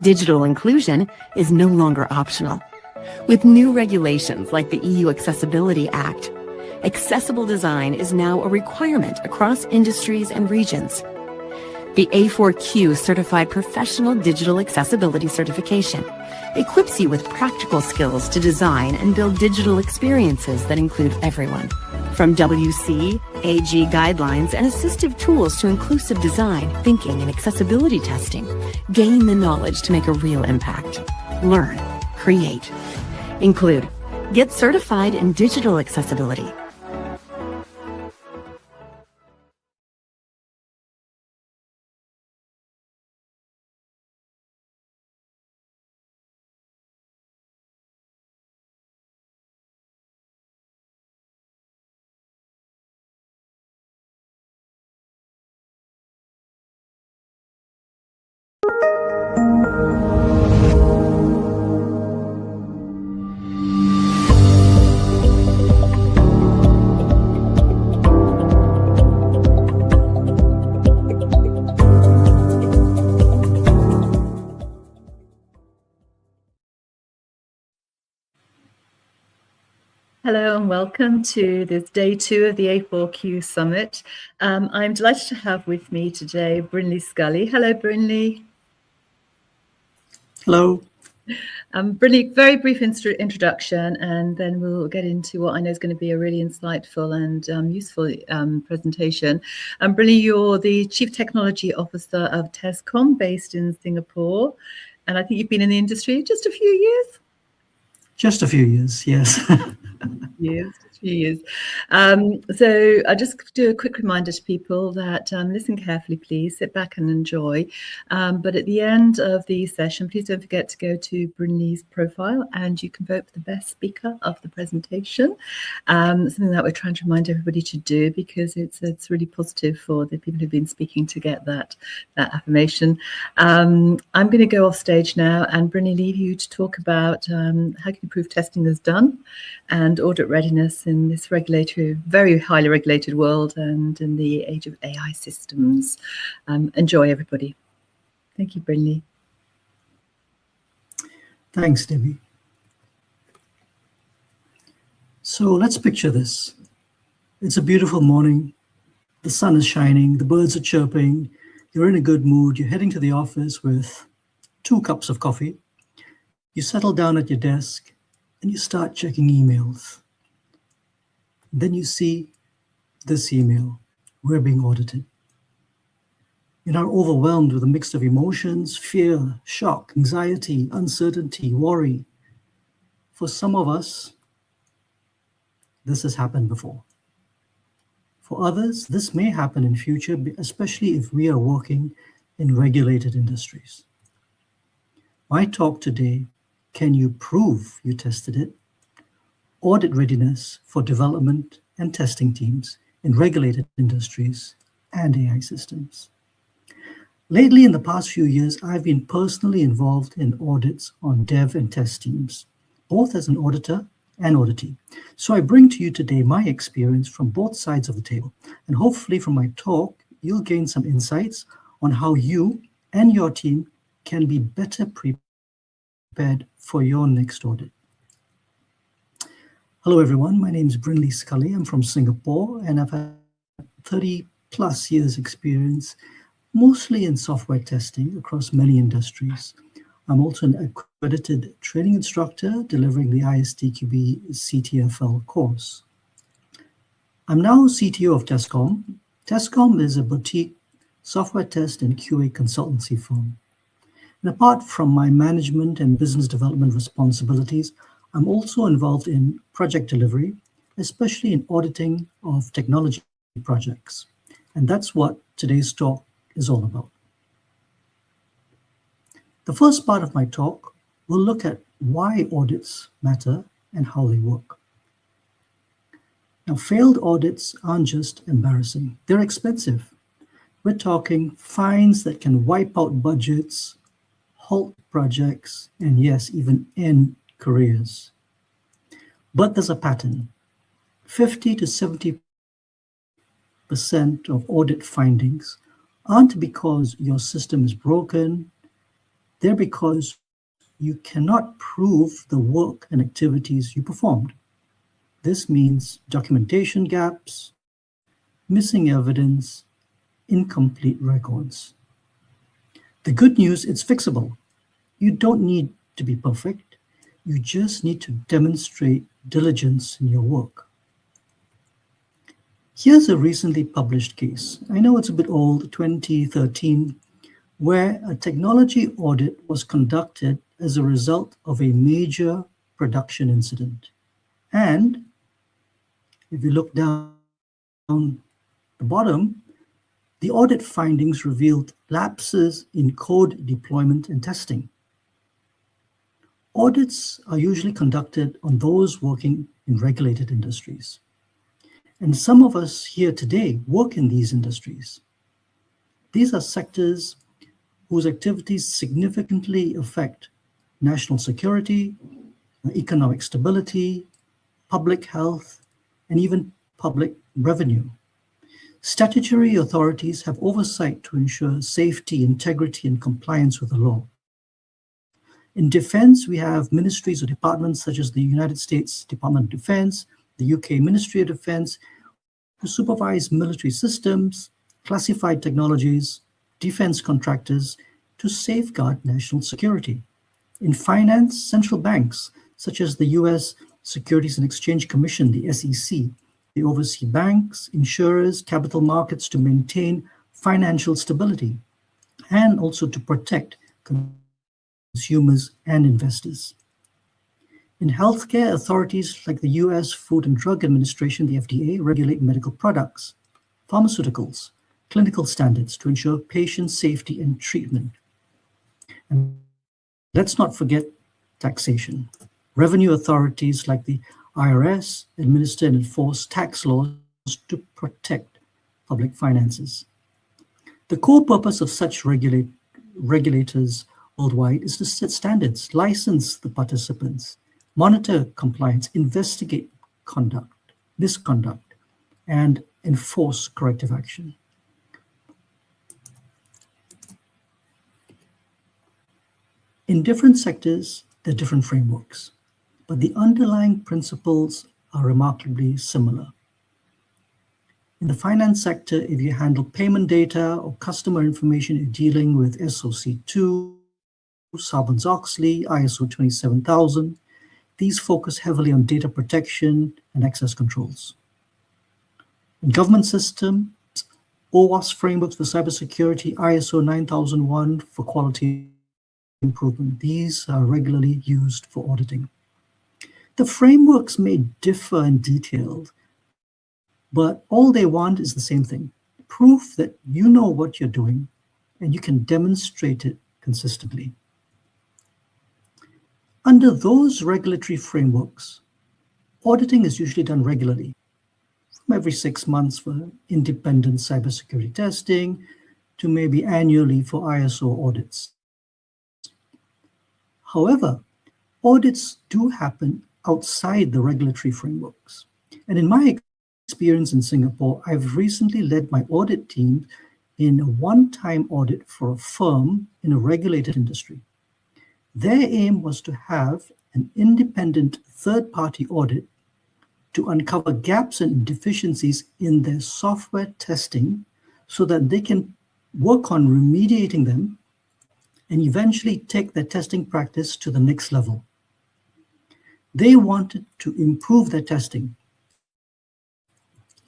Digital inclusion is no longer optional. With new regulations like the EU Accessibility Act, accessible design is now a requirement across industries and regions. The A4Q Certified Professional Digital Accessibility Certification equips you with practical skills to design and build digital experiences that include everyone. From WC, AG guidelines, and assistive tools to inclusive design, thinking, and accessibility testing, gain the knowledge to make a real impact. Learn, create, include. Get certified in digital accessibility. Hello and welcome to this day 2 of the A4Q Summit. I'm delighted to have with me today Brynley Scully. Hello, Brynley. Hello. Brynley, very brief introduction, and then we'll get into what I know is going to be a really insightful and useful presentation. Brynley, you're the Chief Technology Officer of TESCOM, based in Singapore, and I think you've been in the industry just a few years? Just a few years, yes. Years. So I just do a quick reminder to people that listen carefully, please, sit back and enjoy. But at the end of the session, please don't forget to go to Brynley's profile and you can vote for the best speaker of the presentation. Something that we're trying to remind everybody to do because it's really positive for the people who've been speaking to get that affirmation. I'm going to go off stage now and Brynley, leave you to talk about how can you prove testing is done and audit readiness in this very highly regulated world and in the age of AI systems. Enjoy, everybody. Thank you, Brynley. Thanks, Debbie. So let's picture this. It's a beautiful morning. The sun is shining, the birds are chirping, you're in a good mood, you're heading to the office with 2 cups of coffee. You settle down at your desk and you start checking emails. Then you see this email, we're being audited. You're now overwhelmed with a mix of emotions, fear, shock, anxiety, uncertainty, worry. For some of us, this has happened before. For others, this may happen in future, especially if we are working in regulated industries. My talk today, can you prove you tested it? Audit readiness for development and testing teams in regulated industries and AI systems. Lately, in the past few years, I've been personally involved in audits on dev and test teams, both as an auditor and auditee. So I bring to you today my experience from both sides of the table. And hopefully from my talk, you'll gain some insights on how you and your team can be better prepared for your next audit. Hello, everyone. My name is Brynley Scully. I'm from Singapore, and I've had 30 plus years experience, mostly in software testing across many industries. I'm also an accredited training instructor delivering the ISTQB CTFL course. I'm now CTO of TESCOM. TESCOM is a boutique software test and QA consultancy firm. And apart from my management and business development responsibilities, I'm also involved in project delivery, especially in auditing of technology projects. And that's what today's talk is all about. The first part of my talk will look at why audits matter and how they work. Now, failed audits aren't just embarrassing, they're expensive. We're talking fines that can wipe out budgets, halt projects, and yes, even end careers. But there's a pattern. 50 to 70% of audit findings aren't because your system is broken, They're because you cannot prove the work and activities you performed. This means documentation gaps, missing evidence, incomplete records. The good news, it's fixable. You don't need to be perfect. You just need to demonstrate diligence in your work. Here's a recently published case. I know it's a bit old, 2013, where a technology audit was conducted as a result of a major production incident. And if you look down the bottom, the audit findings revealed lapses in code deployment and testing. Audits are usually conducted on those working in regulated industries. And some of us here today work in these industries. These are sectors whose activities significantly affect national security, economic stability, public health, and even public revenue. Statutory authorities have oversight to ensure safety, integrity, and compliance with the law. In defense, we have ministries or departments such as the United States Department of Defense, the UK Ministry of Defense, who supervise military systems, classified technologies, defense contractors to safeguard national security. In finance, central banks, such as the US Securities and Exchange Commission, the SEC, they oversee banks, insurers, capital markets to maintain financial stability and also to protect consumers and investors. In healthcare, authorities like the US Food and Drug Administration, the FDA, regulate medical products, pharmaceuticals, clinical standards to ensure patient safety and treatment. And let's not forget taxation. Revenue authorities like the IRS administer and enforce tax laws to protect public finances. The core purpose of such regulators worldwide is to set standards, license the participants, monitor compliance, investigate misconduct, and enforce corrective action. In different sectors, there are different frameworks, but the underlying principles are remarkably similar. In the finance sector, if you handle payment data or customer information, you're dealing with SOC 2, Sarbanes-Oxley, ISO 27000. These focus heavily on data protection and access controls. In government systems, OWASP frameworks for cybersecurity, ISO 9001 for quality improvement. These are regularly used for auditing. The frameworks may differ in detail, but all they want is the same thing: proof that you know what you're doing and you can demonstrate it consistently. Under those regulatory frameworks, auditing is usually done regularly, from every 6 months for independent cybersecurity testing to maybe annually for ISO audits. However, audits do happen outside the regulatory frameworks. And in my experience in Singapore, I've recently led my audit team in a one-time audit for a firm in a regulated industry. Their aim was to have an independent third-party audit to uncover gaps and deficiencies in their software testing so that they can work on remediating them and eventually take their testing practice to the next level. They wanted to improve their testing,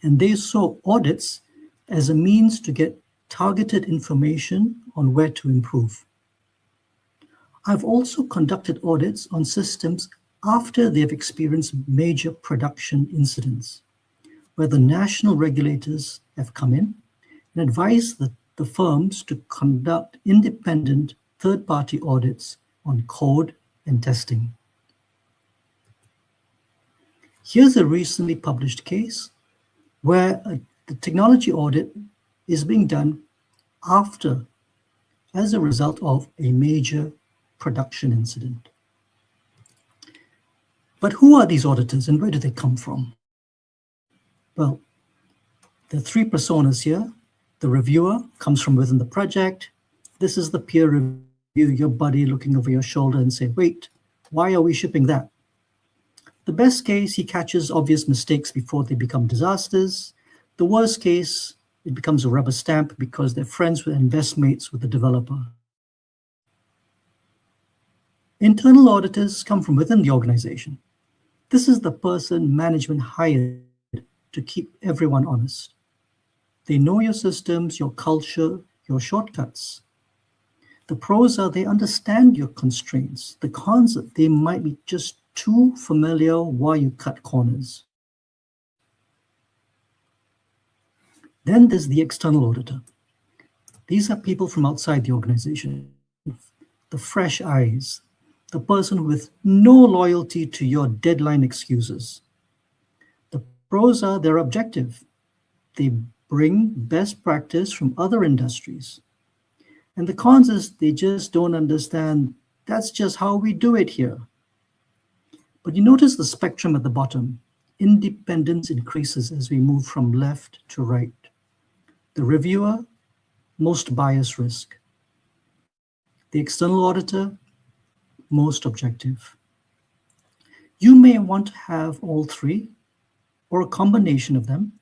and they saw audits as a means to get targeted information on where to improve. I've also conducted audits on systems after they've experienced major production incidents, where the national regulators have come in and advised the firms to conduct independent third-party audits on code and testing. Here's a recently published case where the technology audit is being done as a result of a major production incident. But who are these auditors and where do they come from? Well, there are three personas here. The reviewer comes from within the project. This is the peer your buddy looking over your shoulder and say, wait, why are we shipping that? The best case, he catches obvious mistakes before they become disasters. The worst case, it becomes a rubber stamp because they're friends with and best mates with the developer. Internal auditors come from within the organization. This is the person management hired to keep everyone honest. They know your systems, your culture, your shortcuts. The pros are they understand your constraints. The cons, they might be just too familiar while you cut corners. Then there's the external auditor. These are people from outside the organization, the fresh eyes, the person with no loyalty to your deadline excuses. The pros are they're objective. They bring best practice from other industries. And the cons is they just don't understand that's just how we do it here. But you notice the spectrum at the bottom. Independence increases as we move from left to right. The reviewer, most bias risk. The external auditor, most objective. You may want to have all three or a combination of them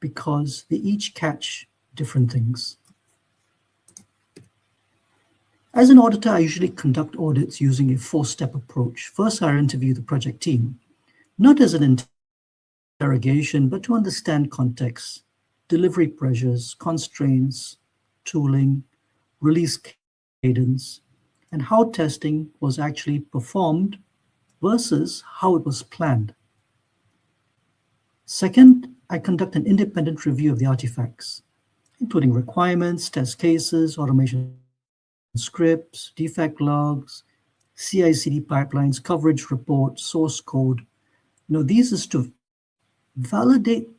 because they each catch different things. As an auditor, I usually conduct audits using a four-step approach. First, I interview the project team, not as an interrogation, but to understand context, delivery pressures, constraints, tooling, release cadence, and how testing was actually performed versus how it was planned. Second, I conduct an independent review of the artifacts, including requirements, test cases, automation scripts, defect logs, CI/CD pipelines, coverage reports, source code. These is to validate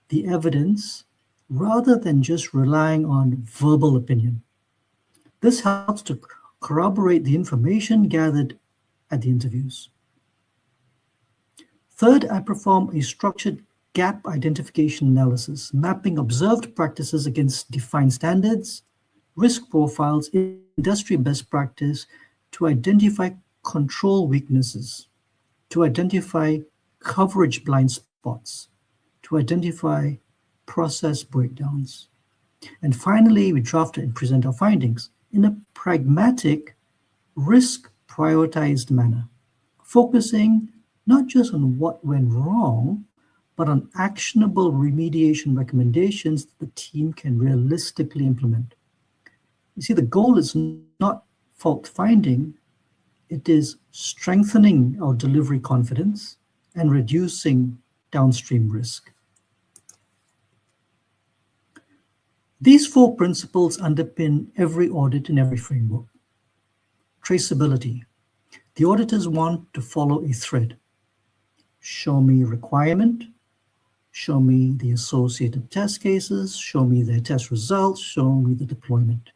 the evidence rather than just relying on verbal opinion. This helps to corroborate the information gathered at the interviews. Third, I perform a structured gap identification analysis, mapping observed practices against defined standards, risk profiles, industry best practice to identify control weaknesses, to identify coverage blind spots, to identify process breakdowns. And finally, we draft and present our findings in a pragmatic, risk-prioritized manner, focusing not just on what went wrong, but on actionable remediation recommendations that the team can realistically implement. You see, the goal is not fault finding, it is strengthening our delivery confidence and reducing downstream risk. These four principles underpin every audit in every framework. Traceability. The auditors want to follow a thread. Show me requirement, show me the associated test cases, show me their test results, show me the deployment.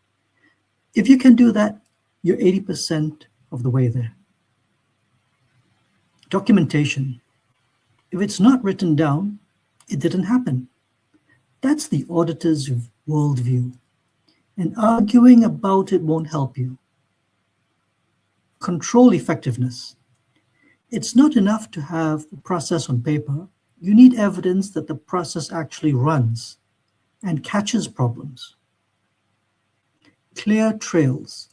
If you can do that, you're 80% of the way there. Documentation. If it's not written down, it didn't happen. That's the auditor's worldview, and arguing about it won't help you. Control effectiveness. It's not enough to have a process on paper. You need evidence that the process actually runs and catches problems. Clear trails.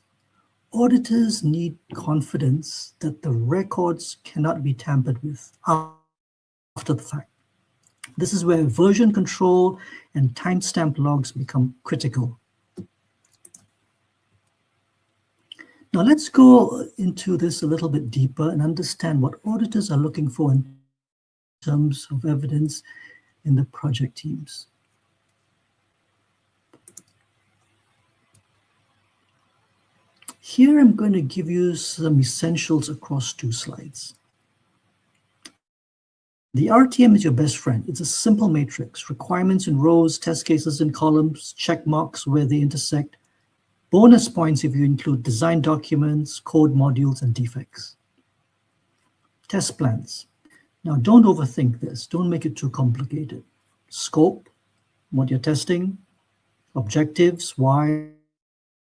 Auditors need confidence that the records cannot be tampered with after the fact. This is where version control and timestamp logs become critical. Now let's go into this a little bit deeper and understand what auditors are looking for in terms of evidence in the project teams. Here I'm going to give you some essentials across 2 slides. The RTM is your best friend. It's a simple matrix, requirements in rows, test cases in columns, check marks where they intersect, bonus points if you include design documents, code modules, and defects. Test plans. Now don't overthink this. Don't make it too complicated. Scope, what you're testing, objectives, why,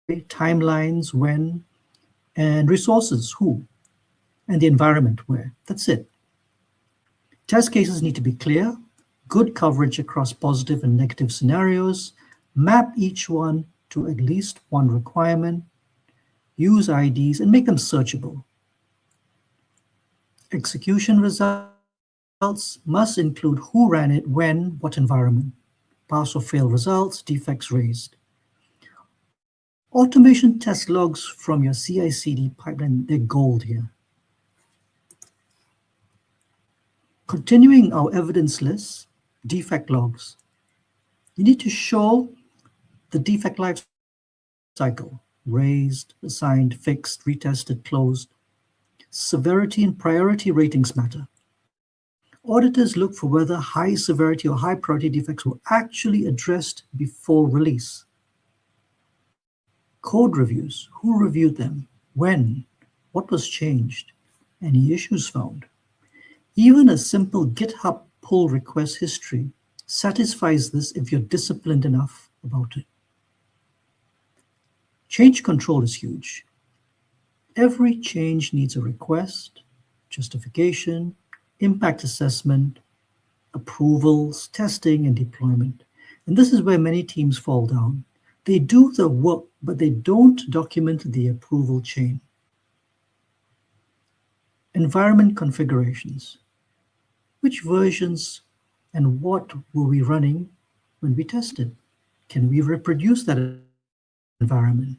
timelines, when, and resources, who, and the environment, where. That's it. Test cases need to be clear, good coverage across positive and negative scenarios, map each one to at least one requirement, use IDs, and make them searchable. Execution results must include who ran it, when, what environment, pass or fail results, defects raised. Automation test logs from your CI/CD pipeline, they're gold here. Continuing our evidence list, defect logs. You need to show the defect life cycle, raised, assigned, fixed, retested, closed. Severity and priority ratings matter. Auditors look for whether high severity or high priority defects were actually addressed before release. Code reviews, who reviewed them, when, what was changed, any issues found. Even a simple GitHub pull request history satisfies this if you're disciplined enough about it. Change control is huge. Every change needs a request, justification, impact assessment, approvals, testing, and deployment. And this is where many teams fall down. They do the work, but they don't document the approval chain. Environment configurations. Which versions and what were we running when we tested? Can we reproduce that environment?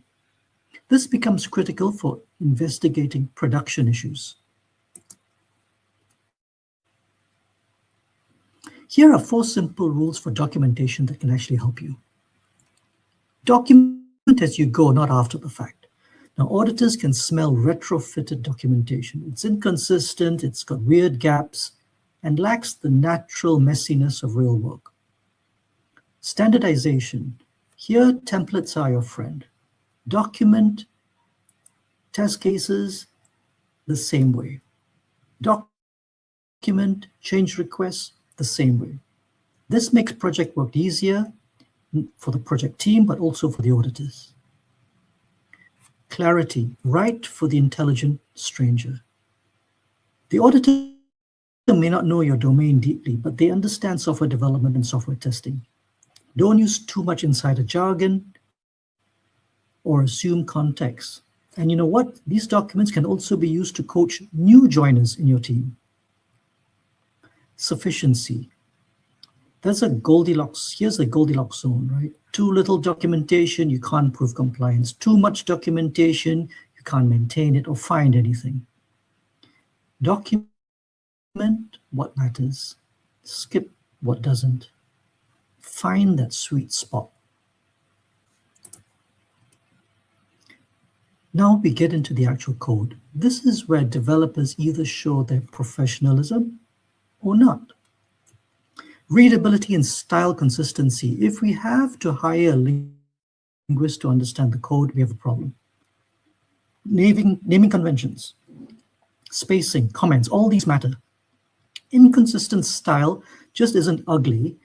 This becomes critical for investigating production issues. Here are 4 simple rules for documentation that can actually help you. Document as you go, not after the fact. Now, auditors can smell retrofitted documentation. It's inconsistent, it's got weird gaps, and lacks the natural messiness of real work. Standardization. Here, templates are your friend. Document test cases the same way. Document change requests the same way. This makes project work easier for the project team, but also for the auditors. Clarity, right for the intelligent stranger. The auditor may not know your domain deeply, but they understand software development and software testing. Don't use too much insider jargon or assume context. And you know what? These documents can also be used to coach new joiners in your team. Sufficiency. Here's the Goldilocks zone, right? Too little documentation, you can't prove compliance. Too much documentation, you can't maintain it or find anything. Document what matters. Skip what doesn't. Find that sweet spot. Now we get into the actual code. This is where developers either show their professionalism or not. Readability and style consistency. If we have to hire a linguist to understand the code, we have a problem. Naming conventions, spacing, comments, all these matter. Inconsistent style just isn't ugly.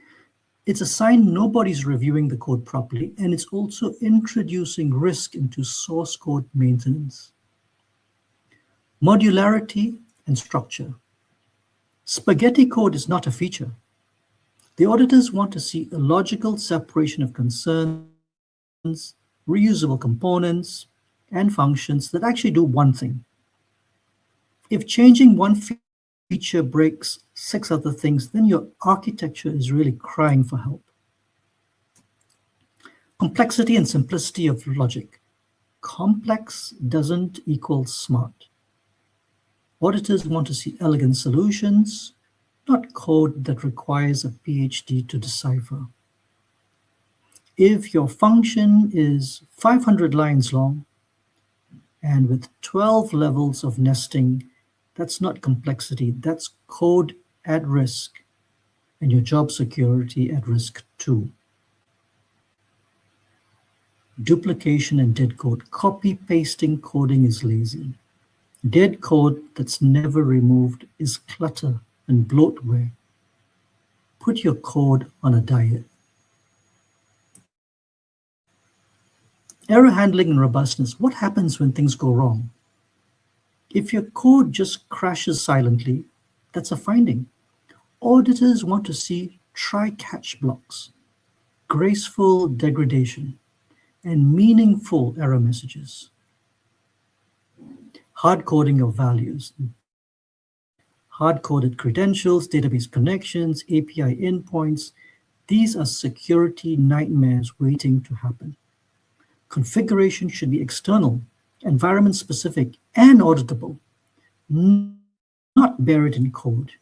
It's a sign nobody's reviewing the code properly, and it's also introducing risk into source code maintenance. Modularity and structure. Spaghetti code is not a feature. The auditors want to see a logical separation of concerns, reusable components, and functions that actually do one thing. If changing one feature breaks 6 other things, then your architecture is really crying for help. Complexity and simplicity of logic. Complex doesn't equal smart. Auditors want to see elegant solutions, not code that requires a PhD to decipher. If your function is 500 lines long and with 12 levels of nesting, that's not complexity, that's code at risk, and your job security at risk too. Duplication and dead code. Copy-pasting coding is lazy. Dead code that's never removed is clutter and bloatware. Put your code on a diet. Error handling and robustness. What happens when things go wrong? If your code just crashes silently, that's a finding. Auditors want to see try-catch blocks, graceful degradation, and meaningful error messages. Hard coding of values, hard-coded credentials, database connections, API endpoints, these are security nightmares waiting to happen. Configuration should be external, environment-specific, and auditable, not buried in code.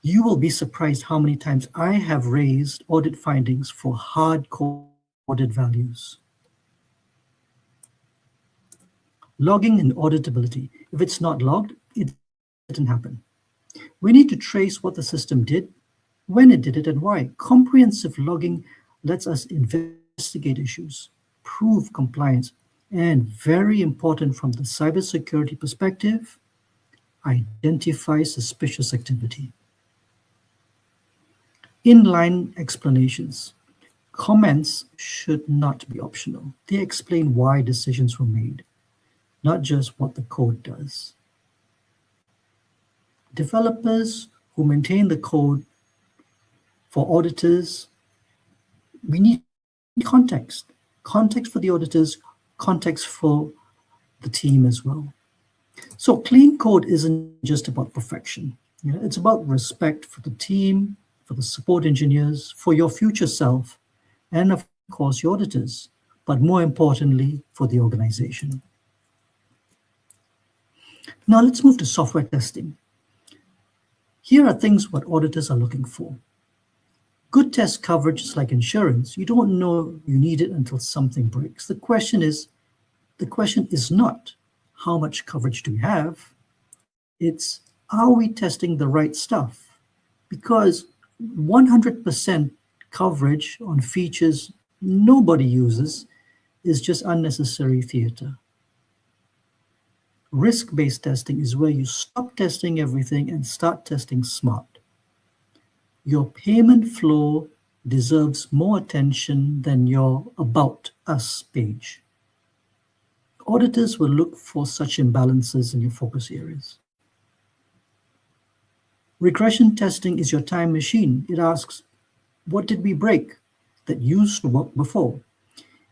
You will be surprised how many times I have raised audit findings for hard-coded values. Logging and auditability. If it's not logged, it didn't happen. We need to trace what the system did, when it did it, and why. Comprehensive logging lets us investigate issues, prove compliance, and very important from the cybersecurity perspective, identify suspicious activity. Inline explanations. Comments should not be optional. They explain why decisions were made, not just what the code does. Developers who maintain the code for auditors, we need context. Context for the auditors, context for the team as well. So clean code isn't just about perfection. It's about respect for the team, for the support engineers, for your future self, and of course your auditors, but more importantly, for the organization. Now let's move to software testing. Here are things what auditors are looking for. Good test coverage is like insurance. You don't know you need it until something breaks. The question is not how much coverage do we have? It's, are we testing the right stuff? Because 100% coverage on features nobody uses is just unnecessary theater. Risk-based testing is where you stop testing everything and start testing smart. Your payment flow deserves more attention than your About Us page. Auditors will look for such imbalances in your focus areas. Regression testing is your time machine. It asks, what did we break that used to work before?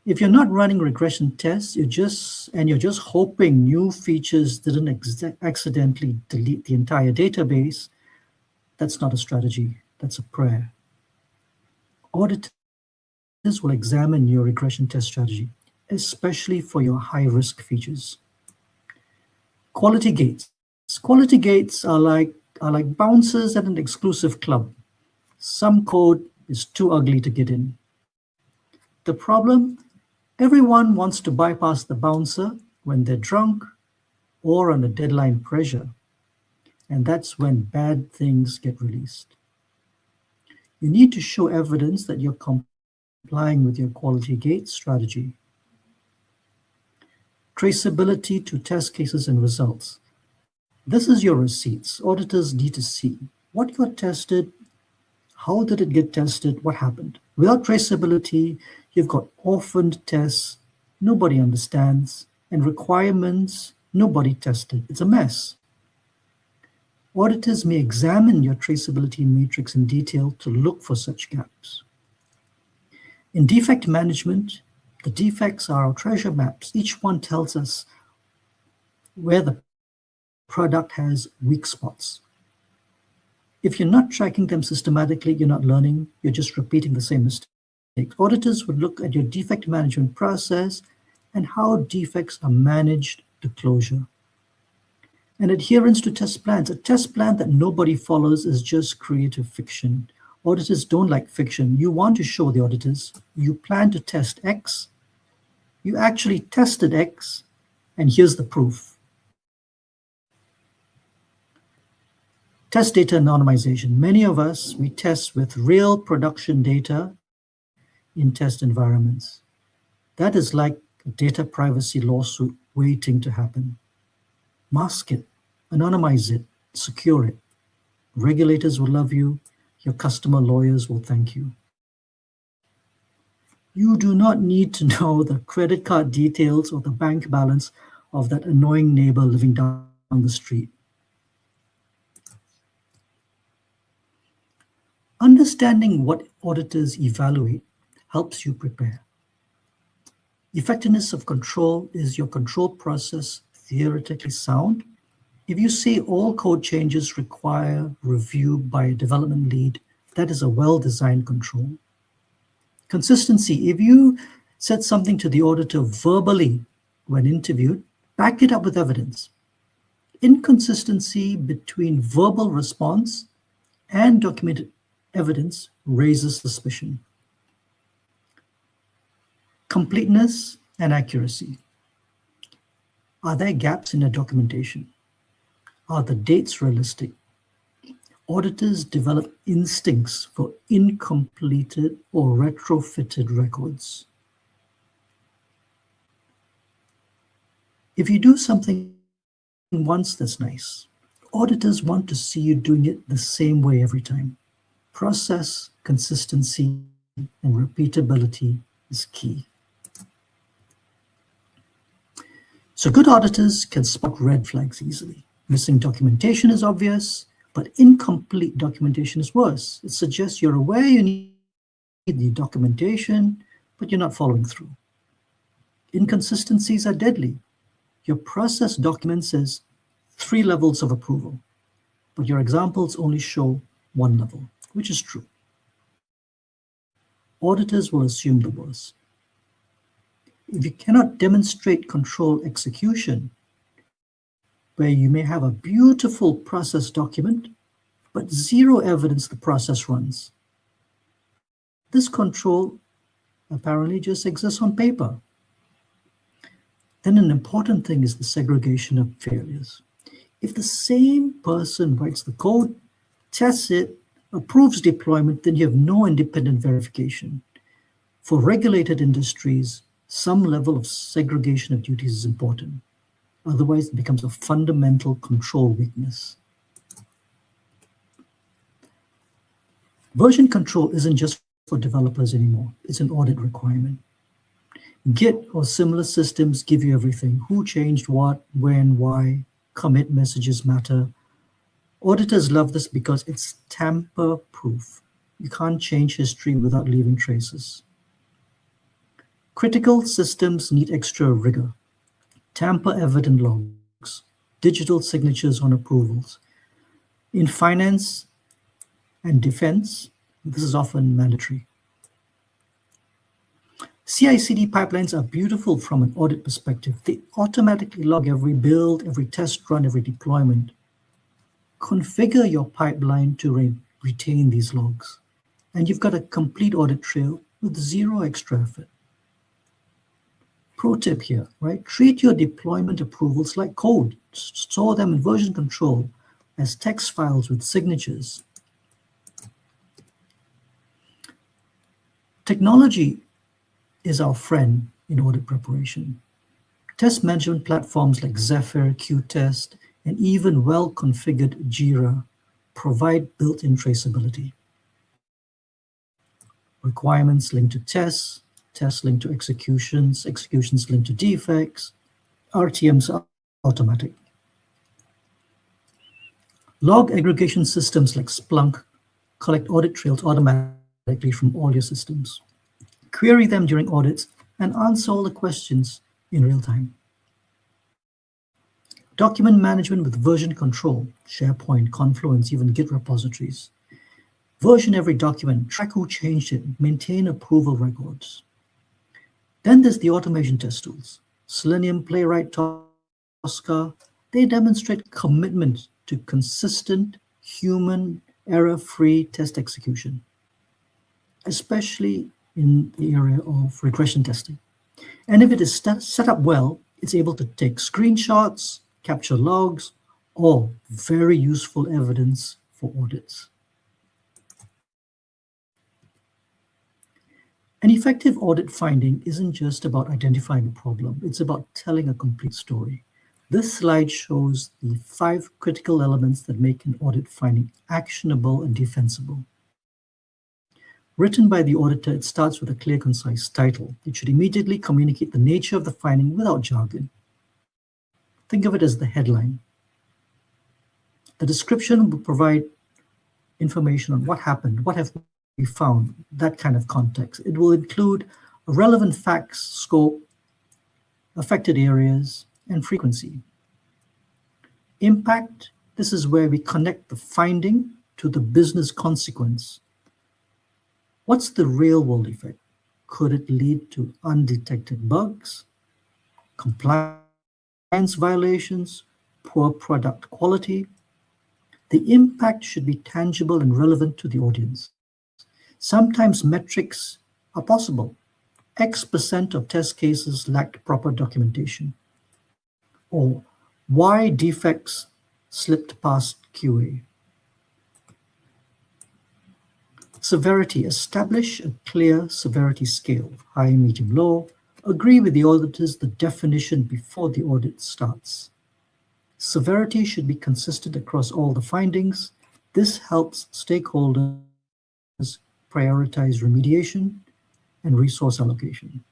If you're not running regression tests, you're just hoping new features didn't accidentally delete the entire database, that's not a strategy, that's a prayer. Auditors will examine your regression test strategy, especially for your high-risk features. Quality gates. Quality gates are like bouncers at an exclusive club. Some code is too ugly to get in. The problem? Everyone wants to bypass the bouncer when they're drunk or under deadline pressure. And that's when bad things get released. You need to show evidence that you're complying with your quality gate strategy. Traceability to test cases and results. This is your receipts. Auditors need to see what got tested, how did it get tested, what happened. Without traceability, you've got orphaned tests nobody understands and requirements nobody tested. It's a mess. Auditors may examine your traceability matrix in detail to look for such gaps. In defect management, the defects are our treasure maps. Each one tells us where the product has weak spots. If you're not tracking them systematically, you're not learning, you're just repeating the same mistakes. Auditors would look at your defect management process and how defects are managed to closure. And adherence to test plans. A test plan that nobody follows is just creative fiction. Auditors don't like fiction. You want to show the auditors you plan to test X, you actually tested X, and here's the proof. Test data anonymization. Many of us, we test with real production data in test environments. That is like a data privacy lawsuit waiting to happen. Mask it, anonymize it, secure it. Regulators will love you. Your customer lawyers will thank you. You do not need to know the credit card details or the bank balance of that annoying neighbor living down the street. Understanding what auditors evaluate helps you prepare. Effectiveness of control: is your control process theoretically sound? If you say all code changes require review by a development lead, that is a well-designed control. Consistency: if you said something to the auditor verbally when interviewed, back it up with evidence. Inconsistency between verbal response and documented evidence raises suspicion. Completeness and accuracy: are there gaps in the documentation? Are the dates realistic? Auditors develop instincts for incompleted or retrofitted records. If you do something once, that's nice. Auditors want to see you doing it the same way every time. Process consistency and repeatability is key. So good auditors can spot red flags easily. Missing documentation is obvious, but incomplete documentation is worse. It suggests you're aware you need the documentation, but you're not following through. Inconsistencies are deadly. Your process document says 3 levels of approval, but your examples only show 1 level, which is true. Auditors will assume the worst. If you cannot demonstrate control execution, where you may have a beautiful process document, but zero evidence the process runs, this control apparently just exists on paper. Then an important thing is the segregation of failures. If the same person writes the code, tests it, approves deployment, then you have no independent verification. For regulated industries, some level of segregation of duties is important. Otherwise, it becomes a fundamental control weakness. Version control isn't just for developers anymore. It's an audit requirement. Git or similar systems give you everything: who changed what, when, why. Commit messages matter. Auditors love this because it's tamper-proof. You can't change history without leaving traces. Critical systems need extra rigor. Tamper-evident logs, digital signatures on approvals. In finance and defense, this is often mandatory. CI/CD pipelines are beautiful from an audit perspective. They automatically log every build, every test run, every deployment. Configure your pipeline to retain these logs, and you've got a complete audit trail with zero extra effort. Pro tip here, right? Treat your deployment approvals like code. Store them in version control as text files with signatures. Technology is our friend in audit preparation. Test management platforms like Zephyr, Qtest, and even well-configured Jira provide built-in traceability. Requirements linked to tests, tests linked to executions, executions linked to defects, RTMs are automatic. Log aggregation systems like Splunk collect audit trails automatically from all your systems. Query them during audits and answer all the questions in real time. Document management with version control, SharePoint, Confluence, even Git repositories. Version every document, track who changed it, maintain approval records. Then there's the automation test tools. Selenium, Playwright, Tosca, they demonstrate commitment to consistent, human, error-free test execution, especially in the area of regression testing. And if it is set up well, it's able to take screenshots, capture logs, all very useful evidence for audits. An effective audit finding isn't just about identifying a problem, it's about telling a complete story. This slide shows the 5 critical elements that make an audit finding actionable and defensible. Written by the auditor, it starts with a clear, concise title. It should immediately communicate the nature of the finding without jargon. Think of it as the headline. The description will provide information on what happened, what have we found, that kind of context. It will include relevant facts, scope, affected areas, and frequency. Impact, this is where we connect the finding to the business consequence. What's the real world effect? Could it lead to undetected bugs, compliance violations, poor product quality? The impact should be tangible and relevant to the audience. Sometimes metrics are possible. X% of test cases lacked proper documentation. Or why defects slipped past QA. Severity, establish a clear severity scale, high, medium, low. Agree with the auditors the definition before the audit starts. Severity should be consistent across all the findings. This helps stakeholders prioritize remediation and resource allocation.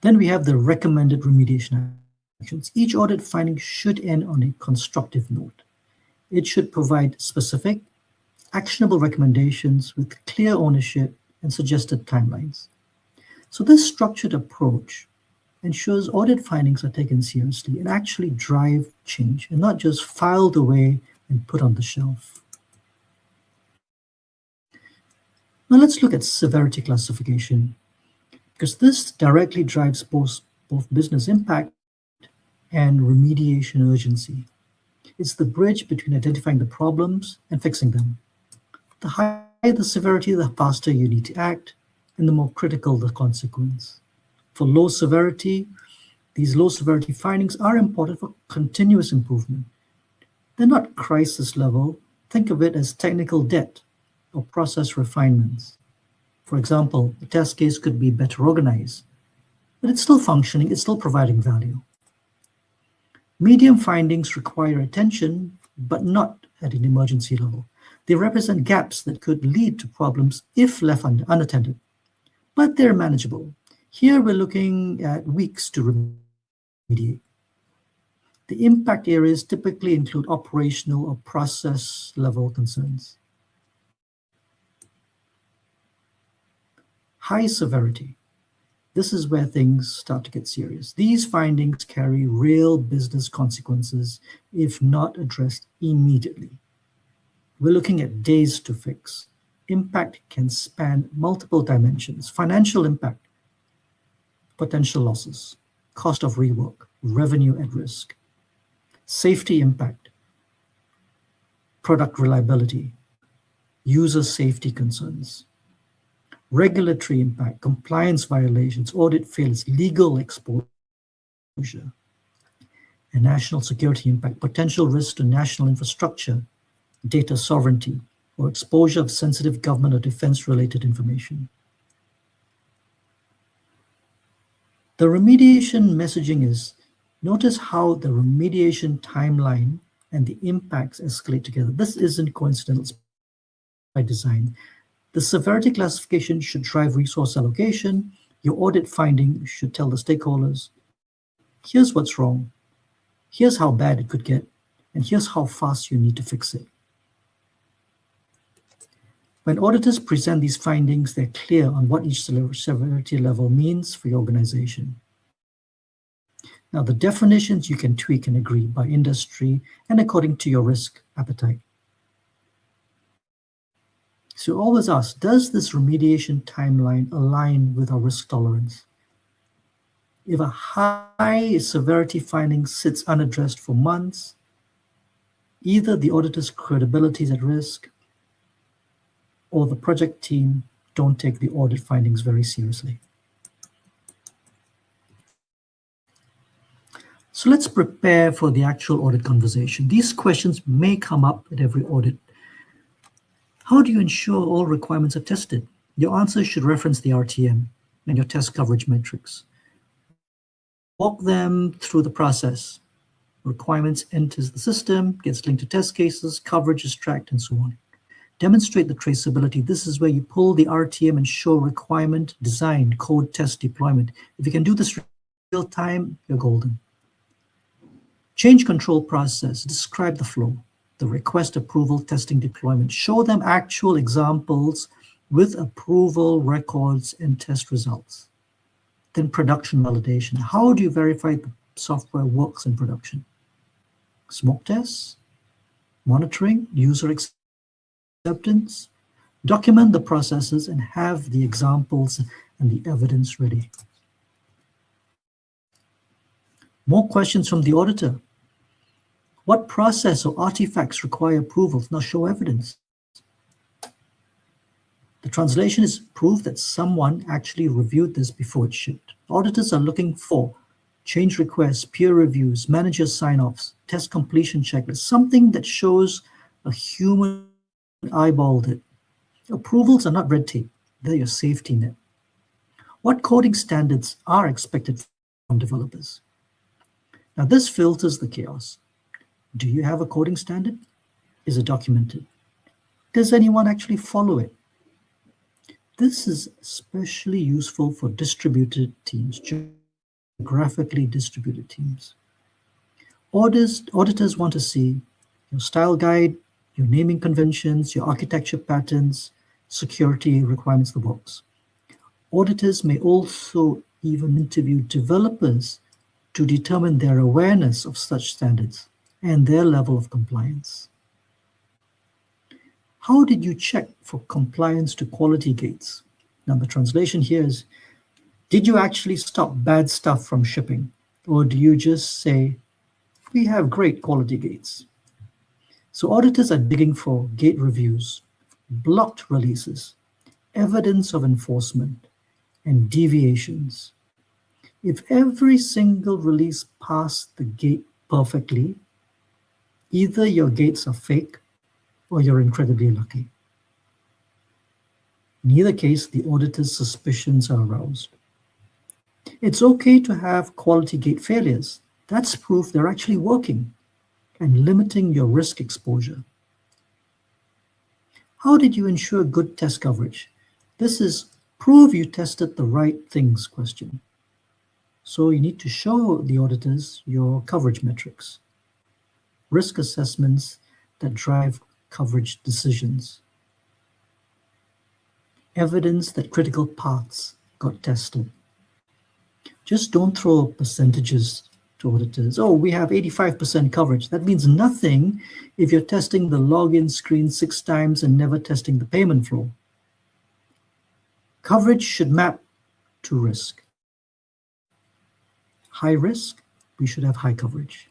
Then we have the recommended remediation actions. Each audit finding should end on a constructive note. It should provide specific, actionable recommendations with clear ownership and suggested timelines. So this structured approach ensures audit findings are taken seriously and actually drive change and not just filed away and put on the shelf. Now let's look at severity classification, because this directly drives both business impact and remediation urgency. It's the bridge between identifying the problems and fixing them. The higher the severity, the faster you need to act, and the more critical the consequence. For low severity, these low severity findings are important for continuous improvement. They're not crisis level. Think of it as technical debt or process refinements. For example, the test case could be better organized, but it's still functioning, it's still providing value. Medium findings require attention, but not at an emergency level. They represent gaps that could lead to problems if left unattended, but they're manageable. Here we're looking at weeks to remediate. The impact areas typically include operational or process level concerns. High severity. This is where things start to get serious. These findings carry real business consequences if not addressed immediately. We're looking at days to fix. Impact can span multiple dimensions: financial impact, potential losses, cost of rework, revenue at risk, safety impact, product reliability, user safety concerns, regulatory impact, compliance violations, audit failures, legal exposure, and national security impact, potential risk to national infrastructure, data sovereignty, or exposure of sensitive government or defense-related information. The remediation messaging is, notice how the remediation timeline and the impacts escalate together. This isn't coincidental by design. The severity classification should drive resource allocation. Your audit finding should tell the stakeholders, here's what's wrong, here's how bad it could get, and here's how fast you need to fix it. When auditors present these findings, they're clear on what each severity level means for your organization. Now, the definitions you can tweak and agree by industry and according to your risk appetite. So always ask, does this remediation timeline align with our risk tolerance? If a high severity finding sits unaddressed for months, either the auditor's credibility is at risk, or the project team don't take the audit findings very seriously. So let's prepare for the actual audit conversation. These questions may come up at every audit. How do you ensure all requirements are tested? Your answers should reference the RTM and your test coverage metrics. Walk them through the process. Requirements enters the system, gets linked to test cases, coverage is tracked, and so on. Demonstrate the traceability. This is where you pull the RTM and show requirement, design, code, test, deployment. If you can do this real time, you're golden. Change control process, describe the flow, the request, approval, testing, deployment. Show them actual examples with approval records and test results. Then production validation. How do you verify the software works in production? Smoke tests, monitoring, user acceptance. Document the processes and have the examples and the evidence ready. More questions from the auditor. What process or artifacts require approvals? Now show evidence. The translation is proof that someone actually reviewed this before it shipped. Auditors are looking for change requests, peer reviews, manager sign-offs, test completion checklists, something that shows a human eyeballed it. Approvals are not red tape, they're your safety net. What coding standards are expected from developers? Now this filters the chaos. Do you have a coding standard? Is it documented? Does anyone actually follow it? This is especially useful for distributed teams, geographically distributed teams. Auditors want to see your style guide, your naming conventions, your architecture patterns, security requirements, the works. Auditors may also even interview developers to determine their awareness of such standards and their level of compliance. How did you check for compliance to quality gates? Now the translation here is, did you actually stop bad stuff from shipping? Or do you just say, we have great quality gates? So auditors are digging for gate reviews, blocked releases, evidence of enforcement, and deviations. If every single release passed the gate perfectly, either your gates are fake or you're incredibly lucky. In either case, the auditor's suspicions are aroused. It's okay to have quality gate failures. That's proof they're actually working and limiting your risk exposure. How did you ensure good test coverage? This is prove you tested the right things question. So you need to show the auditors your coverage metrics, risk assessments that drive coverage decisions, evidence that critical paths got tested. Just don't throw percentages to auditors. Oh, we have 85% coverage. That means nothing if you're testing the login screen 6 times and never testing the payment flow. Coverage should map to risk. High risk, we should have high coverage.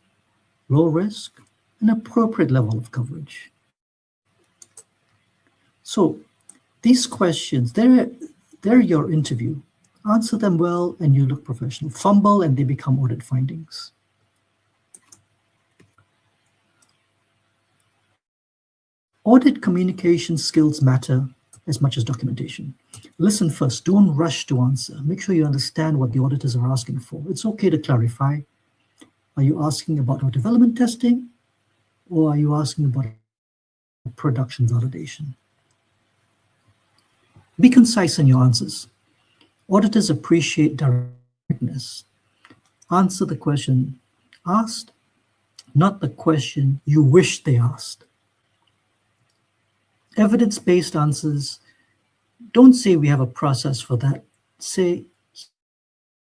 Low risk, an appropriate level of coverage. So these questions, they're your interview. Answer them well and you look professional. Fumble and they become audit findings. Audit communication skills matter as much as documentation. Listen first, don't rush to answer. Make sure you understand what the auditors are asking for. It's okay to clarify. Are you asking about our development testing or are you asking about production validation? Be concise in your answers. Auditors appreciate directness. Answer the question asked, not the question you wish they asked. Evidence-based answers, don't say we have a process for that. Say,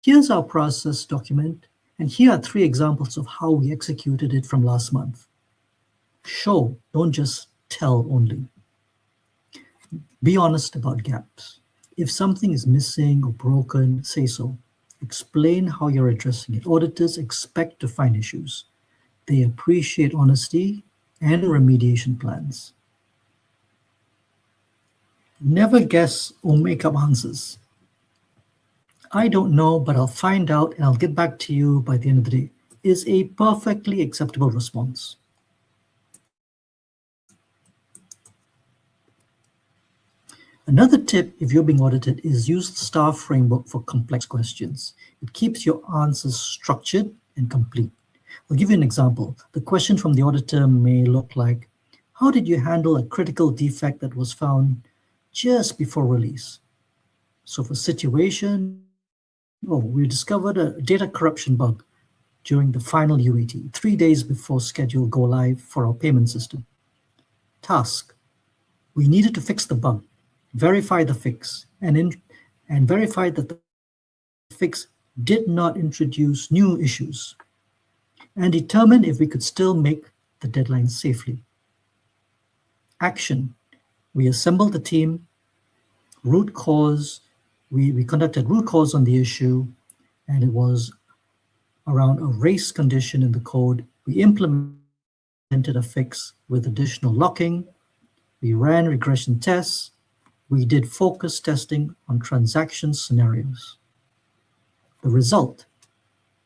here's our process document, and here are 3 examples of how we executed it from last month. Show, don't just tell only. Be honest about gaps. If something is missing or broken, say so. Explain how you're addressing it. Auditors expect to find issues. They appreciate honesty and remediation plans. Never guess or make up answers. I don't know, but I'll find out and I'll get back to you by the end of the day is a perfectly acceptable response. Another tip if you're being audited is use the STAR framework for complex questions. It keeps your answers structured and complete. I'll give you an example. The question from the auditor may look like, how did you handle a critical defect that was found just before release? So for situation, we discovered a data corruption bug during the final UAT, 3 days before scheduled go live for our payment system. Task: we needed to fix the bug, verify the fix, and verify that the fix did not introduce new issues, and determine if we could still make the deadline safely. Action: we assembled the team, root cause, we conducted root cause on the issue, and it was around a race condition in the code. We implemented a fix with additional locking. We ran regression tests. We did focus testing on transaction scenarios. The result: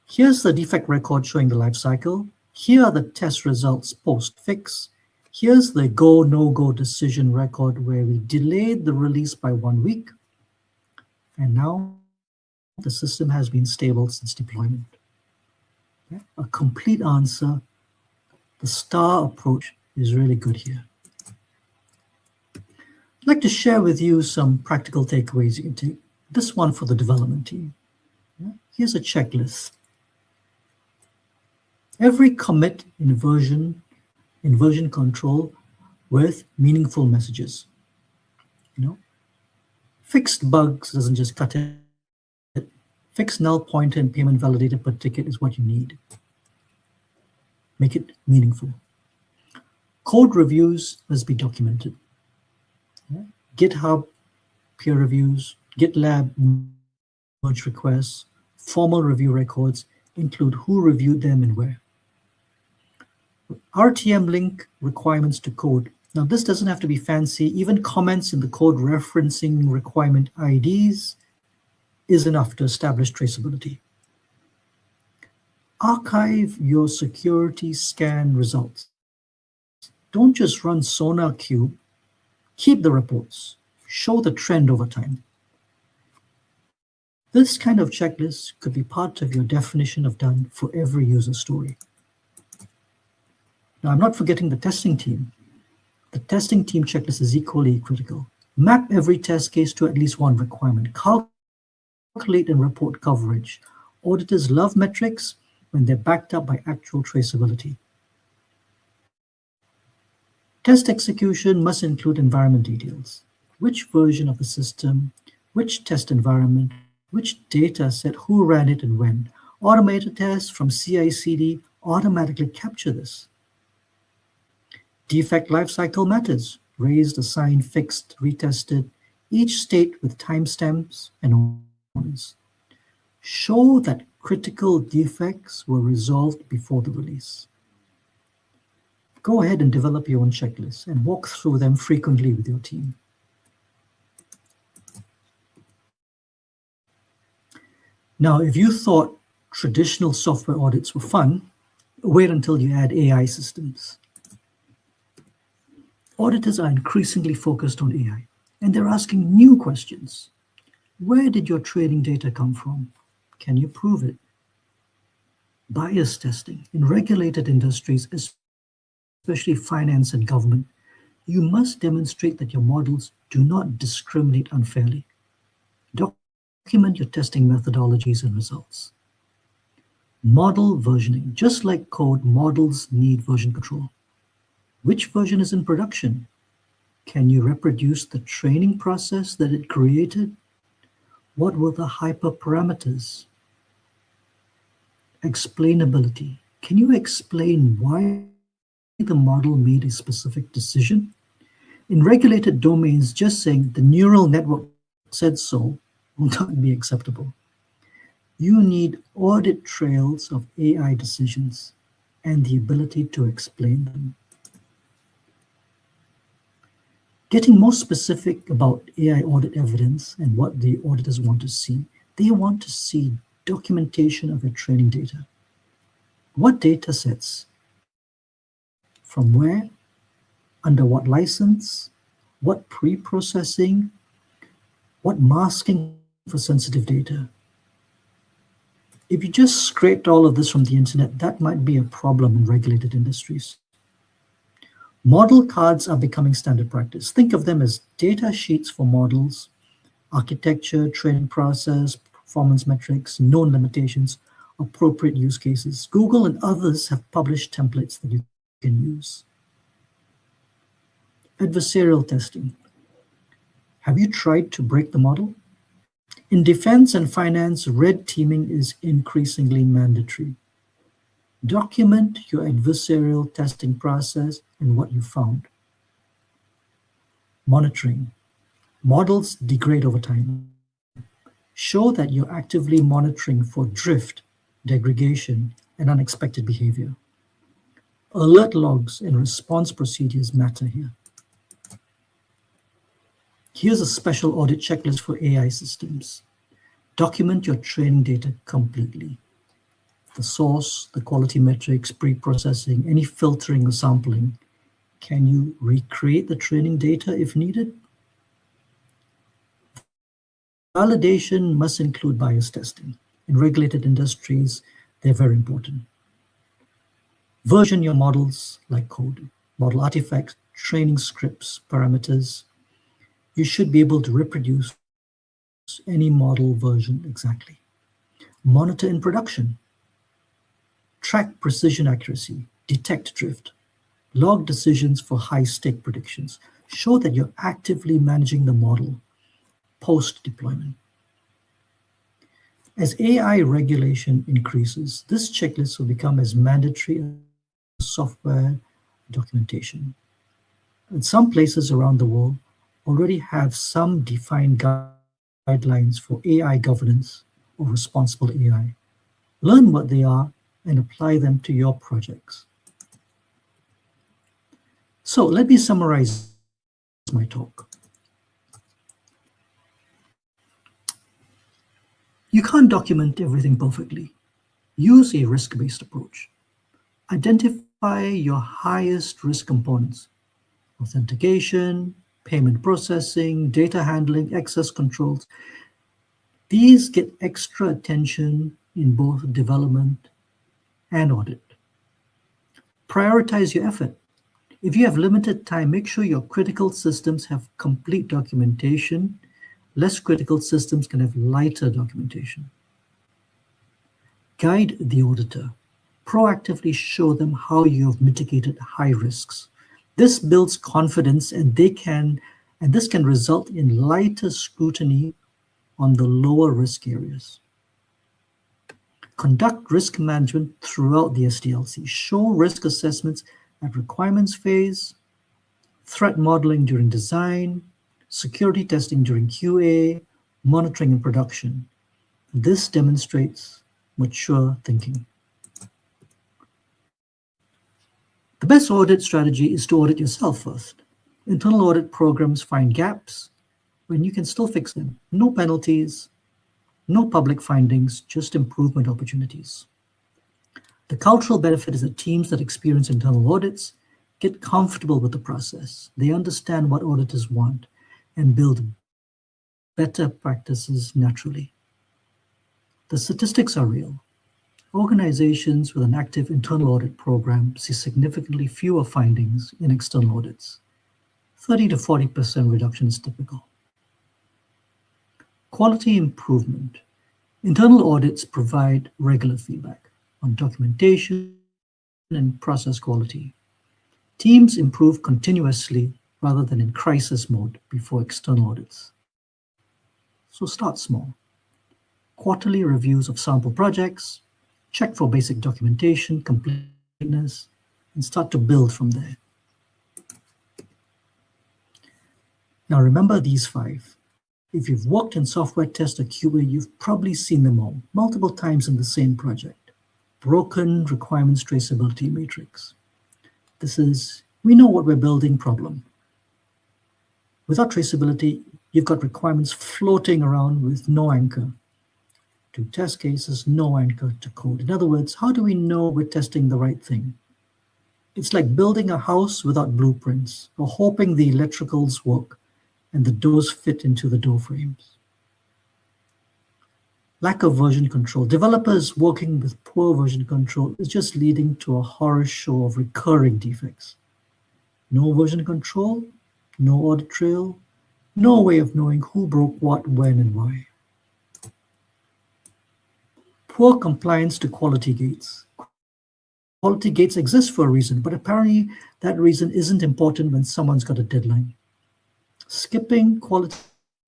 here's the defect record showing the life cycle. Here are the test results post-fix. Here's the go, no-go decision record where we delayed the release by 1 week. And now the system has been stable since deployment. Yeah, a complete answer. The STAR approach is really good here. I'd like to share with you some practical takeaways you can take. This one for the development team. Yeah, here's a checklist. Every commit in version control with meaningful messages. Fixed bugs doesn't just cut it. Fixed null pointer and payment validated per ticket is what you need. Make it meaningful. Code reviews must be documented. Yeah. GitHub peer reviews, GitLab merge requests, formal review records include who reviewed them and where. RTM link requirements to code. Now, this doesn't have to be fancy. Even comments in the code referencing requirement IDs is enough to establish traceability. Archive your security scan results. Don't just run SonarQube. Keep the reports. Show the trend over time. This kind of checklist could be part of your definition of done for every user story. Now, I'm not forgetting the testing team. The testing team checklist is equally critical. Map every test case to at least one requirement. Calculate and report coverage. Auditors love metrics when they're backed up by actual traceability. Test execution must include environment details. Which version of the system, which test environment, which data set, who ran it and when. Automated tests from CI/CD automatically capture this. Defect lifecycle matters. Raised, assigned, fixed, retested, each state with timestamps and orders. Show that critical defects were resolved before the release. Go ahead and develop your own checklists and walk through them frequently with your team. Now, if you thought traditional software audits were fun, wait until you add AI systems. Auditors are increasingly focused on AI, and they're asking new questions. Where did your training data come from? Can you prove it? Bias testing. In regulated industries, especially finance and government, you must demonstrate that your models do not discriminate unfairly. Document your testing methodologies and results. Model versioning. Just like code, models need version control. Which version is in production? Can you reproduce the training process that it created? What were the hyperparameters? Explainability. Can you explain why the model made a specific decision? In regulated domains, just saying the neural network said so will not be acceptable. You need audit trails of AI decisions and the ability to explain them. Getting more specific about AI audit evidence and what the auditors want to see, they want to see documentation of their training data. What data sets? From where? Under what license? What pre-processing? What masking for sensitive data? If you just scraped all of this from the internet, that might be a problem in regulated industries. Model cards are becoming standard practice. Think of them as data sheets for models, architecture, training process, performance metrics, known limitations, appropriate use cases. Google and others have published templates that you can use. Adversarial testing. Have you tried to break the model? In defense and finance, red teaming is increasingly mandatory. Document your adversarial testing process and what you found. Monitoring. Models degrade over time. Show that you're actively monitoring for drift, degradation, and unexpected behavior. Alert logs and response procedures matter here. Here's a special audit checklist for AI systems. Document your training data completely. The source, the quality metrics, pre-processing, any filtering or sampling. Can you recreate the training data if needed? Validation must include bias testing. In regulated industries, they're very important. Version your models like code, model artifacts, training scripts, parameters. You should be able to reproduce any model version exactly. Monitor in production. Track precision accuracy, detect drift, log decisions for high-stake predictions. Show that you're actively managing the model post-deployment. As AI regulation increases, this checklist will become as mandatory as software documentation. And some places around the world already have some defined guidelines for AI governance or responsible AI. Learn what they are and apply them to your projects. So let me summarize my talk. You can't document everything perfectly. Use a risk-based approach. Identify your highest risk components: authentication, payment processing, data handling, access controls. These get extra attention in both development and audit. Prioritize your effort. If you have limited time, make sure your critical systems have complete documentation. Less critical systems can have lighter documentation. Guide the auditor. Proactively show them how you have mitigated high risks. This builds confidence, and this can result in lighter scrutiny on the lower risk areas. Conduct risk management throughout the SDLC. Show risk assessments at requirements phase, threat modeling during design, security testing during QA, monitoring in production. This demonstrates mature thinking. The best audit strategy is to audit yourself first. Internal audit programs find gaps when you can still fix them. No penalties, no public findings, just improvement opportunities. The cultural benefit is that teams that experience internal audits get comfortable with the process. They understand what auditors want and build better practices naturally. The statistics are real. Organizations with an active internal audit program see significantly fewer findings in external audits. 30 to 40% reduction is typical. Quality improvement. Internal audits provide regular feedback on documentation and process quality. Teams improve continuously rather than in crisis mode before external audits. So start small. Quarterly reviews of sample projects, check for basic documentation, completeness, and start to build from there. Now remember these 5. If you've worked in software test or QA, you've probably seen them all, multiple times in the same project. Broken requirements traceability matrix. This is, we know what we're building problem. Without traceability, you've got requirements floating around with no anchor to test cases, no anchor to code. In other words, how do we know we're testing the right thing? It's like building a house without blueprints or hoping the electricals work and the doors fit into the door frames. Lack of version control. Developers working with poor version control is just leading to a horror show of recurring defects. No version control, no audit trail, no way of knowing who broke what, when, and why. Poor compliance to quality gates. Quality gates exist for a reason, but apparently that reason isn't important when someone's got a deadline. Skipping quality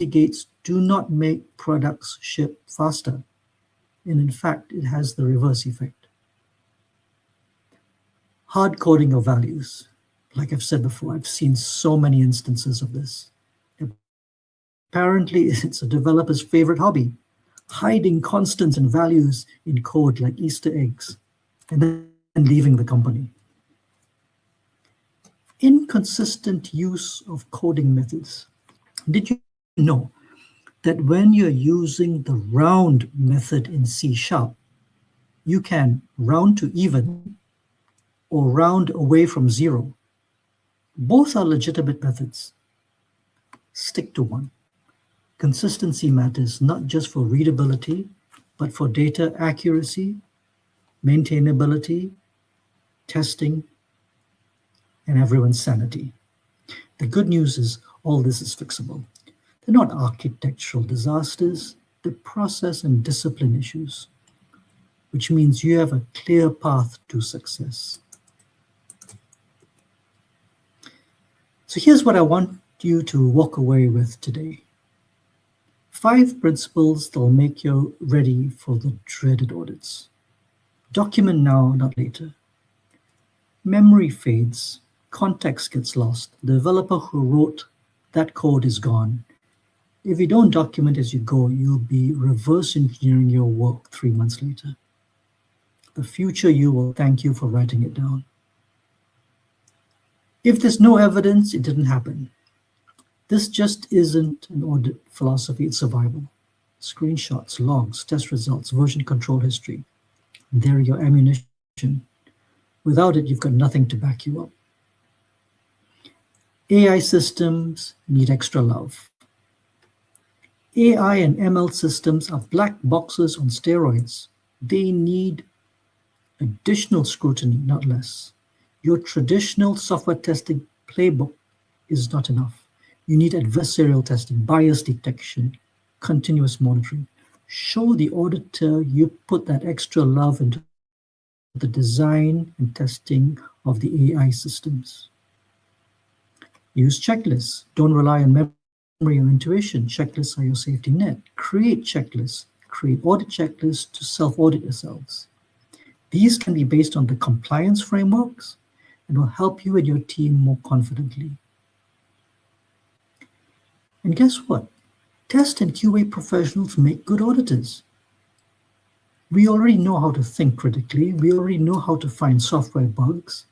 gates do not make products ship faster. And in fact, it has the reverse effect. Hard coding of values. Like I've said before, I've seen so many instances of this. Apparently, it's a developer's favorite hobby, hiding constants and values in code like Easter eggs, and then leaving the company. Inconsistent use of coding methods. Did you know that when you're using the round method in C#, you can round to even or round away from 0? Both are legitimate methods. Stick to one. Consistency matters not just for readability, but for data accuracy, maintainability, testing, and everyone's sanity. The good news is all this is fixable. They're not architectural disasters, they're process and discipline issues, which means you have a clear path to success. So here's what I want you to walk away with today. 5 principles that will make you ready for the dreaded audits. Document now, not later. Memory fades, context gets lost. The developer who wrote that code is gone. If you don't document as you go, you'll be reverse engineering your work 3 months later. The future you will thank you for writing it down. If there's no evidence, it didn't happen. This just isn't an audit philosophy, it's survival. Screenshots, logs, test results, version control history. They're your ammunition. Without it, you've got nothing to back you up. AI systems need extra love. AI and ML systems are black boxes on steroids. They need additional scrutiny, not less. Your traditional software testing playbook is not enough. You need adversarial testing, bias detection, continuous monitoring. Show the auditor you put that extra love into the design and testing of the AI systems. Use checklists. Don't rely on memory or intuition. Checklists are your safety net. Create checklists. Create audit checklists to self-audit yourselves. These can be based on the compliance frameworks and will help you and your team more confidently. And guess what? Test and QA professionals make good auditors. We already know how to think critically. We already know how to find software bugs.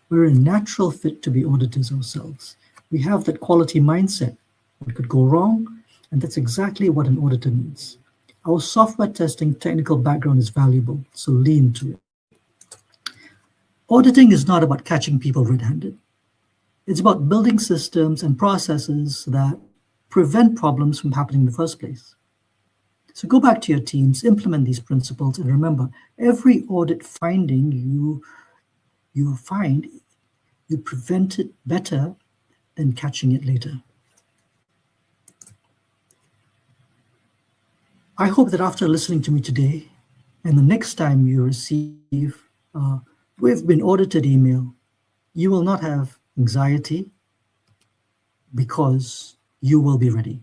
We're a natural fit to be auditors ourselves. We have that quality mindset. What could go wrong? And that's exactly what an auditor needs. Our software testing technical background is valuable, so lean to it. Auditing is not about catching people red-handed. It's about building systems and processes that prevent problems from happening in the first place. So go back to your teams, implement these principles, and remember, every audit finding you find, you prevent it better than catching it later. I hope that after listening to me today, and the next time you receive a "We've been audited" email, you will not have anxiety because you will be ready.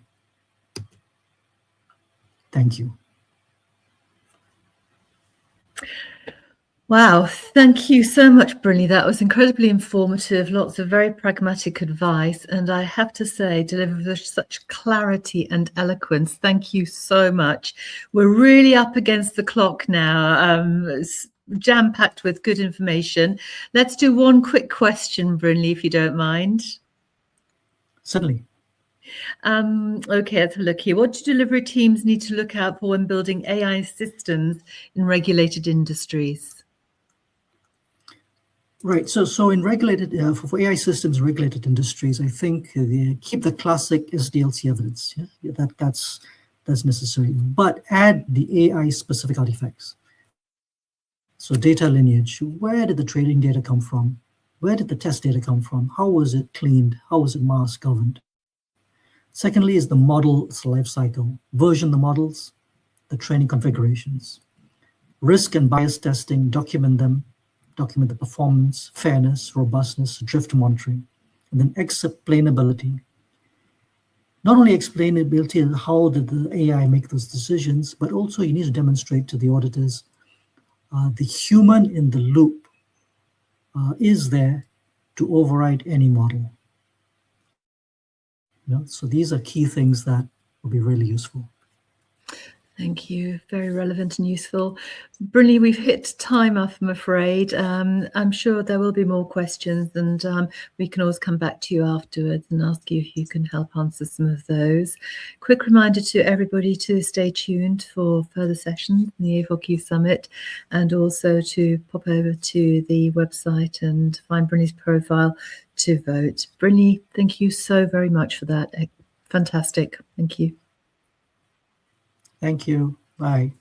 Thank you. Wow, thank you so much, Brynley. That was incredibly informative, lots of very pragmatic advice, and I have to say, delivered with such clarity and eloquence. Thank you so much. We're really up against the clock now, jam-packed with good information. Let's do one quick question, Brynley, if you don't mind. Certainly. Okay, let's have a look here. What do delivery teams need to look out for when building AI systems in regulated industries? Right. So in regulated, for AI systems, regulated industries, I think they keep the classic SDLC evidence. Yeah? That's necessary. But add the AI specific artifacts. So data lineage. Where did the trading data come from? Where did the test data come from? How was it cleaned? How was it mask governed? Secondly is the model's life cycle. Version the models, the training configurations. Risk and bias testing, document them, document the performance, fairness, robustness, drift monitoring, and then explainability. Not only explainability and how did the AI make those decisions, but also you need to demonstrate to the auditors the human in the loop is there to override any model. So these are key things that will be really useful. Thank you. Very relevant and useful. Brynley, we've hit time off, I'm afraid. I'm sure there will be more questions, and we can always come back to you afterwards and ask you if you can help answer some of those. Quick reminder to everybody to stay tuned for further sessions in the A4Q Summit, and also to pop over to the website and find Brynley's profile to vote. Brynley, thank you so very much for that. Fantastic. Thank you. Thank you. Bye.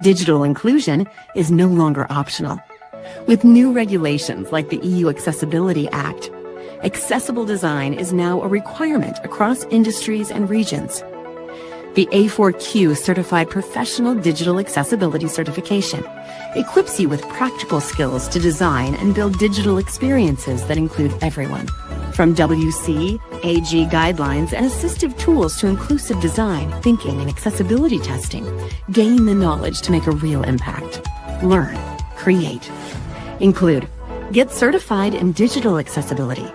Digital inclusion is no longer optional. With new regulations like the EU Accessibility Act, accessible design is now a requirement across industries and regions. The A4Q Certified Professional Digital Accessibility Certification equips you with practical skills to design and build digital experiences that include everyone. From WC, AG guidelines and assistive tools to inclusive design, thinking, and accessibility testing, gain the knowledge to make a real impact. Learn, create. Include: get certified in digital accessibility,